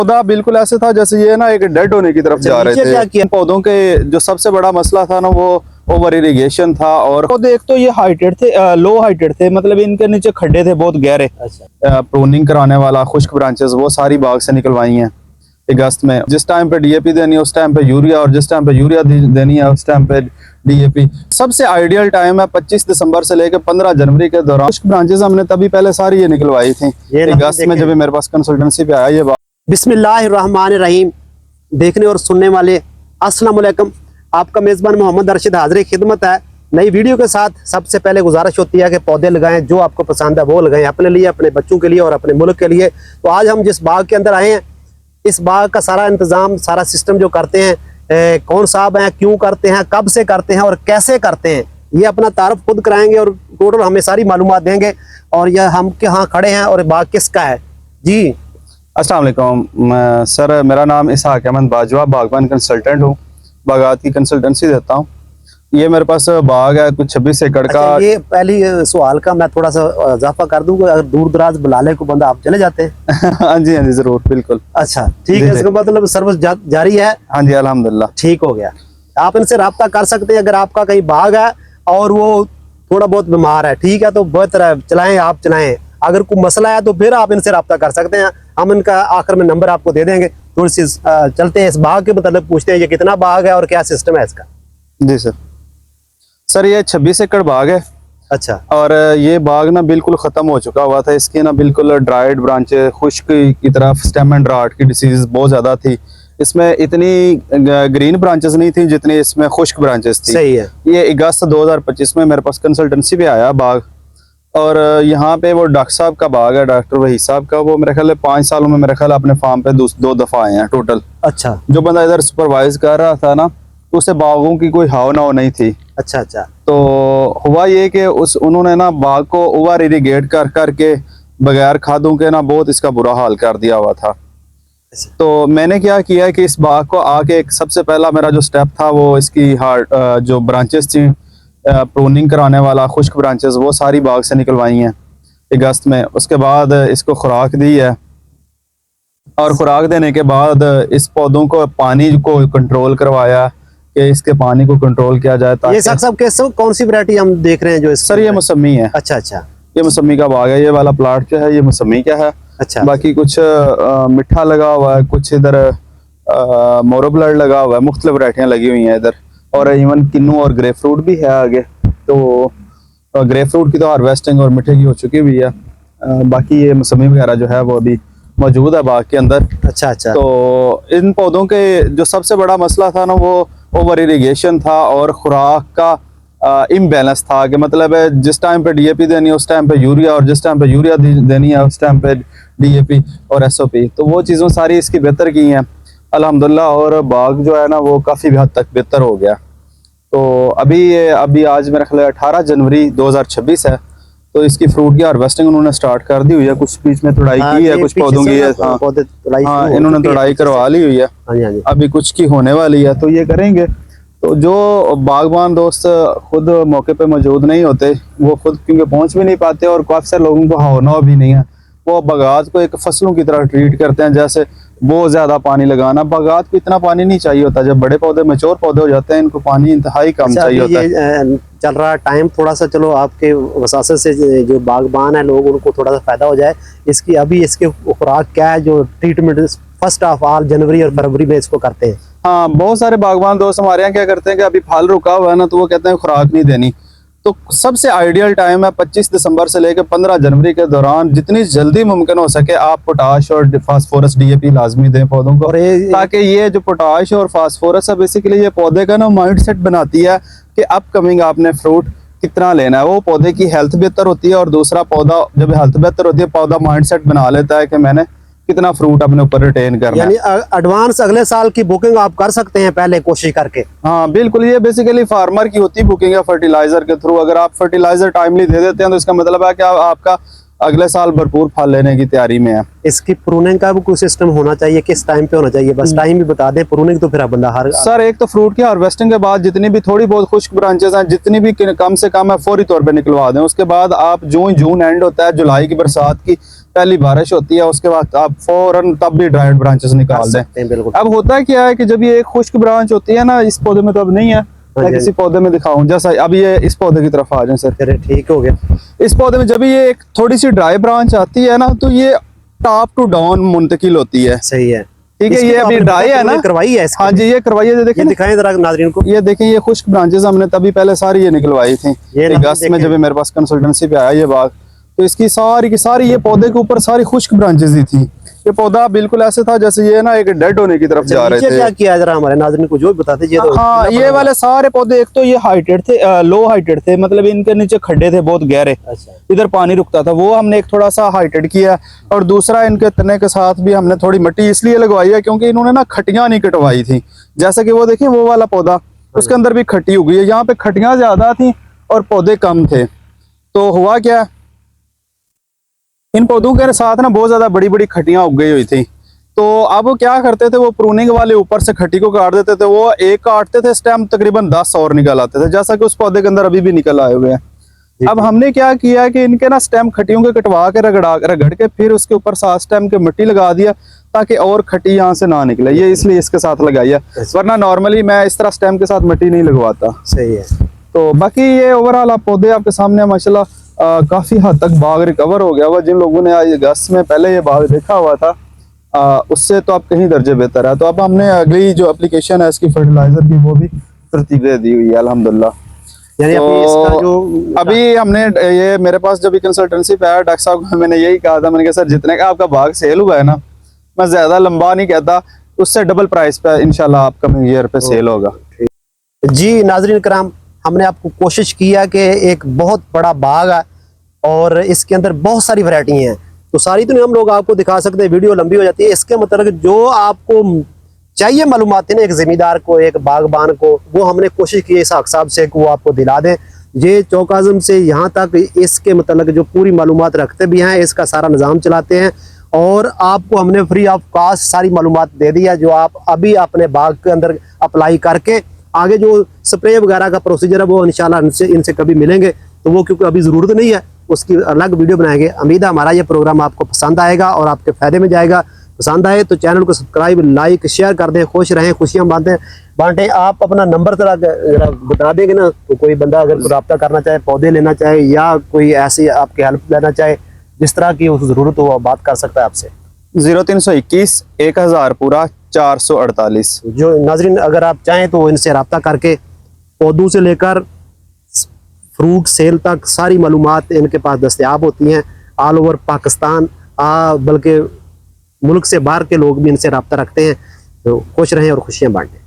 पौधा बिल्कुल ऐसे था जैसे ये ना एक डेड होने की तरफ जा रहे थे। क्या पौधों के जो सबसे बड़ा मसला था ना वो ओवर इरिगेशन था। और पौधे एक तो ये हाइटेड थे, लो हाइटेड थे, मतलब इनके नीचे खड्डे थे बहुत गहरे। प्रूनिंग कराने वाला खुश्क ब्रांचेस वो सारी बाग से निकलवाई हैं अगस्त में। जिस टाइम पे डीएपी देनी है उस टाइम पे यूरिया, और जिस टाइम पे यूरिया देनी है उस टाइम पे डीएपी। सबसे आइडियल टाइम है 25 दिसंबर से लेकर 15 जनवरी के दौरान। खुश्क ब्रांचेस हमने तभी पहले सारी ये निकलवाई थी अगस्त में, जब मेरे पास कंसल्टेंसी पे आया ये बात। बिस्मिल्लाहिर्रहमानिर्रहीम। देखने और सुनने वाले अस्सलाम वालेकुम। आपका मेज़बान मोहम्मद अरशद हाज़िर खिदमत है नई वीडियो के साथ। सबसे पहले गुजारिश होती है कि पौधे लगाएं, जो आपको पसंद है वो लगाएं, अपने लिए, अपने बच्चों के लिए और अपने मुल्क के लिए। तो आज हम जिस बाग के अंदर आए हैं, इस बाग का सारा इंतज़ाम, सारा सिस्टम जो करते हैं, कौन साहब हैं, क्यों करते हैं, कब से करते हैं और कैसे करते हैं, ये अपना तारफ़ खुद कराएंगे और टोटल हमें सारी मालूमात देंगे। और यह हम कहाँ खड़े हैं और बाग किसका है। जी अस्सलाम वालेकुम सर, मेरा नाम इसहाक अहमद बाजवा, बागबान कंसल्टेंट हूँ, बागात की कंसल्टेंसी देता हूँ। ये मेरे पास बाग है कुछ 26 एकड़ का। ये पहली सवाल का मैं थोड़ा सा इजाफा कर दूं, अगर दूर दराज बुलाले को बंदा आप चले जाते हैं? हाँ जी जरूर, बिल्कुल। अच्छा ठीक है, इसका मतलब सर्विस जारी है? हाँ जी अल्हम्दुलिल्लाह। ठीक हो गया। आप इनसे रब्ता कर सकते हैं अगर आपका कहीं बाग है और वो थोड़ा बहुत बीमार है, ठीक है, तो बेहतर है चलाएं, आप चलाएं। अगर कोई मसला है तो फिर आप इनसे रब्ता कर सकते हैं। हम इनका आखिर में नंबर आपको दे देंगे। थोड़ी सी चलते हैं इस बाग के मतलब पूछते हैं ये कितना बाग है और क्या सिस्टम है इसका। जी सर ये 26 एकड़ बाग है। अच्छा। और ये बाग ना बिल्कुल ख़त्म हो चुका हुआ था। इसकी ना बिल्कुल ड्राइड ब्रांचें, खुश्क की तरफ स्टेम एंड राट की डिसीज बहुत ज़्यादा थी। इसमें इतनी ग्रीन ब्रांचेस नहीं थी जितनी इसमें खुश्क ब्रांचेस थी। सही है। ये अगस्त 2025 में मेरे पास कंसल्टेंसी पे आया बाग, और यहाँ पे वो डॉक्टर साहब का बाग है, डॉक्टर वही साहब का। वो मेरे ख्याल 5 सालों में मेरे ख्याल अपने फार्म पे 2 दफ़ा आए हैं टोटल। अच्छा। जो बंदा इधर सुपरवाइज कर रहा था ना, तो उसे बागों की कोई हाव नाव नहीं थी। अच्छा अच्छा। तो हुआ ये कि उन्होंने ना बाग को ओवर इरिगेट कर करके बगैर खादों के ना बहुत इसका बुरा हाल कर दिया हुआ था। तो मैंने क्या किया कि इस बाग को आके एक सबसे पहला मेरा जो स्टेप था वो इसकी जो ब्रांचेस थी, प्रूनिंग कराने वाला खुश्क ब्रांचेस, वो सारी बाग से निकलवाई हैं अगस्त में। उसके बाद इसको खुराक दी है, और खुराक देने के बाद इस पौधों को पानी को कंट्रोल करवाया कि इसके पानी को कंट्रोल किया जाए। ये सब कौन सी वैरायटी हम देख रहे हैं जो सर ये मौसमी है। अच्छा अच्छा। ये मौसमी का बाग है। ये वाला प्लाट जो है ये मौसमी का है। अच्छा। बाकी कुछ मिठा लगा हुआ है, कुछ इधर मोरो ब्लड लगा हुआ है, मुख्तलिफ वैरायटियाँ लगी हुई हैं इधर। और इवन किन्नू और ग्रेप फ्रूट भी है आगे। तो ग्रेप फ्रूट की तो हार्वेस्टिंग और मिठे की हो चुकी हुई है। बाकी ये मौसमी वगैरह जो है वो अभी मौजूद है बाग के अंदर। अच्छा अच्छा। तो इन पौधों के जो सबसे बड़ा मसला था ना वो ओवर इरिगेशन था और खुराक का इम्बैलेंस था। कि मतलब जिस टाइम पे डीएपी देनी है उस टाइम पे यूरिया, और जिस टाइम पे यूरिया देनी है उस टाइम पे डीएपी और एसओपी। तो वो चीज़ों सारी इसकी बेहतर की हैं अल्हम्दुलिल्लाह, और बाग जो है ना वो काफ़ी हद तक बेहतर हो गया। तो अभी आज मेरा ख्याल 18 जनवरी 2026 है। तो इसकी फ्रूट की हार्वेस्टिंग उन्होंने स्टार्ट कर दी हुई है। कुछ बीच में तोड़ाई की है, कुछ पौधों की है। हाँ इन्होंने तोड़ाई करवा ली हुई है। अभी कुछ की होने वाली है, तो ये करेंगे। तो जो बागबान दोस्त खुद मौके पे मौजूद नहीं होते, वो खुद क्योंकि पहुंच भी नहीं पाते, और काफ़ी सारे लोगों को होना भी नहीं है, वो बागात को एक फसलों की तरह ट्रीट करते हैं। जैसे बहुत ज़्यादा पानी लगाना, बागात को इतना पानी नहीं चाहिए होता। जब बड़े पौधे मैच्योर पौधे हो जाते हैं इनको पानी इंतहाई कम चाहिए होता है। चल रहा टाइम थोड़ा सा, चलो आपके वसासत से जो बागबान है लोग उनको थोड़ा सा फायदा हो जाए। इसकी अभी इसके खुराक क्या है जो ट्रीटमेंट फर्स्ट ऑफ ऑल जनवरी और फरवरी में इसको करते हैं? हाँ बहुत सारे बागबान दोस्त हमारे यहाँ क्या करते हैं कि अभी फल रुका हुआ है ना, तो वो कहते हैं खुराक नहीं देनी। तो सबसे आइडियल टाइम है 25 दिसंबर से लेकर 15 जनवरी के दौरान जितनी जल्दी मुमकिन हो सके आप पोटाश और फास्फोरस डीएपी लाजमी दें पौधों को, ताकि ये जो पोटाश और फास्फोरस है बेसिकली ये पौधे का ना माइंडसेट बनाती है कि अपकमिंग आपने फ्रूट कितना लेना है। वो पौधे की हेल्थ बेहतर होती है, और दूसरा पौधा जब हेल्थ बेहतर होती है पौधा माइंडसेट बना लेता है कि मैंने कितना फ्रूट अपने ऊपर रिटेन करना है। यानी एडवांस अगले साल की बुकिंग आप कर सकते हैं पहले कोशिश करके। हाँ बिल्कुल, ये बेसिकली फार्मर की होती है बुकिंग है फर्टिलाइजर के थ्रू। अगर आप फर्टिलाइजर टाइमली दे देते हैं तो इसका मतलब है कि आपका अगले साल भरपूर फल लेने की तैयारी में है। इसकी प्रूनिंग का भी कोई सिस्टम होना चाहिए, किस टाइम पे होना चाहिए? बस टाइम भी बता दें प्रूनिंग, तो फिर बंदा हर सर एक तो फ्रूट की हार्वेस्टिंग के बाद जितनी भी थोड़ी बहुत खुश्क ब्रांचेस हैं, जितनी भी कम से कम है फौरी तौर पे निकलवा दें। उसके बाद आप जून एंड होता है, जुलाई की बरसात की पहली बारिश होती है उसके बाद आप फौरन तब भी ड्राइड ब्रांचेस निकाल दें। बिल्कुल। अब होता क्या है कि जब ये एक खुश्क ब्रांच होती है ना, इस पौधे में तो अब नहीं है, मैं किसी पौधे में दिखाऊं, जैसा अब ये इस पौधे की तरफ आ जाए सर। चलिए ठीक हो गया। इस पौधे में जब ये एक थोड़ी सी ड्राई ब्रांच आती है ना, तो ये टॉप टू डाउन मुंतकिल होती है। सही है, ठीक है। ये अभी ड्राई है ना, करवाई है। हाँ जी, ये करवाइए। देखिए, दिखाएं जरा नाज़रीन को। ये देखें, ये खुश्क ब्रांचेस हमने तभी पहले सारी ये निकलवाई थी अगस्त में, जब मेरे पास कंसल्टेंसी पे आया ये बाग, तो इसकी सारी की सारी ये पौधे के ऊपर सारी खुश्क ब्रांचेस ही थी। ये पौधा बिल्कुल ऐसे था जैसे ये ना एक डेड होने की तरफ जा रहे थे। क्या किया जरा हमारे नाज़रीन को जो बताते। हाँ, ये वाले सारे पौधे, एक तो ये हाइटेड थे, लो हाइटेड थे, मतलब इनके नीचे खड्डे थे बहुत गहरे, इधर पानी रुकता था, वो हमने एक थोड़ा सा हाइटेड किया। और दूसरा, इनके तने के साथ भी हमने थोड़ी मिट्टी इसलिए लगवाई है क्योंकि इन्होंने ना खटियां नहीं कटवाई थी। जैसा कि वो देखिए वो वाला पौधा, उसके अंदर भी खट्टी उगी है, यहाँ पे खटियां ज्यादा थी और पौधे कम थे। तो हुआ क्या, इन पौधों के साथ ना बहुत ज्यादा बड़ी बड़ी खटियां उग गई हुई थी। तो अब वो क्या करते थे, वो प्रूनिंग वाले ऊपर से खट्टी को काट देते थे। वो एक काटते थे, स्टेम तकरीबन 10 और निकल आते थे, जैसा कि उस पौधे के अंदर अभी भी निकल आए हुए हैं। अब हमने क्या किया कि इनके ना स्टेम खटियों के कटवा के रगड़ के फिर उसके ऊपर 7 स्टेम के मिट्टी लगा दिया ताकि और खट्टी यहाँ से ना निकले। ये इसलिए इसके साथ लगाई है, वरना नॉर्मली मैं इस तरह स्टेम के साथ मिट्टी नहीं लगवाता। सही है। तो बाकी ये ओवरऑल आप पौधे आपके सामने माशाल्लाह काफी हद तक बाग रिकवर हो गया हुआ। जिन लोगों ने आज अगस्त में पहले ये बाग देखा हुआ था, उससे तो आप कहीं दर्जे बेहतर है। तो अब हमने अगली जो एप्लीकेशन है इसकी फर्टिलाइजर की, वो भी तरतीब दे दी हुई है अल्हम्दुलिल्लाह। यानी तो अभी हमने ये मेरे पास जब कंसल्टेंसी पे आया डॉक्टर साहब को मैंने यही कहा था, मैंने कहा सर जितने का आपका बाग सेल हुआ है ना, मैं ज्यादा लंबा नहीं कहता, उससे डबल प्राइस पे इंशाल्लाह आप कमिंग ईयर पे सेल होगा। जी नाज़रीन कराम, हमने आपको कोशिश किया कि एक बहुत बड़ा बाग है और इसके अंदर बहुत सारी वैरायटी हैं, तो सारी तो नहीं हम लोग आपको दिखा सकते, वीडियो लंबी हो जाती है। इसके मतलब जो आपको चाहिए मालूमात है ना एक ज़मींदार को, एक बागबान को, वो हमने कोशिश की इसाक साहब से कि वो आपको दिला दें। ये चौक आज़म से यहाँ तक इसके मतलब जो पूरी मालूमात रखते भी हैं, इसका सारा निज़ाम चलाते हैं और आपको हमने फ्री ऑफ कास्ट सारी मालूमात दे दी है, जो आप अभी अपने बाग के अंदर अप्लाई करके आगे जो स्प्रे वगैरह का प्रोसीजर है वो इंशाल्लाह इनसे कभी मिलेंगे, तो वो क्योंकि अभी ज़रूरत नहीं है, उसकी अलग वीडियो बनाएंगे। उम्मीद है हमारा ये प्रोग्राम आपको पसंद आएगा और आपके फ़ायदे में जाएगा। पसंद आए तो चैनल को सब्सक्राइब, लाइक, शेयर कर दें। खुश रहें, खुशियाँ बांटें। आप अपना नंबर जरा बता देंगे ना, तो कोई बंदा अगर रब्ता करना चाहे, पौधे लेना चाहे या कोई ऐसी आपकी हेल्प लेना चाहे, जिस तरह की उस ज़रूरत हो, बात कर सकता है आपसे। 0321 1000 पूरा 448। जो नाज़रीन अगर आप चाहें तो इनसे रब्ता करके पौधों से लेकर फ्रूट सेल तक सारी मालूमात इनके पास दस्तयाब होती हैं। ऑल ओवर पाकिस्तान, बल्कि मुल्क से बाहर के लोग भी इनसे रब्ता रखते हैं। तो खुश रहें और खुशियाँ बांटें।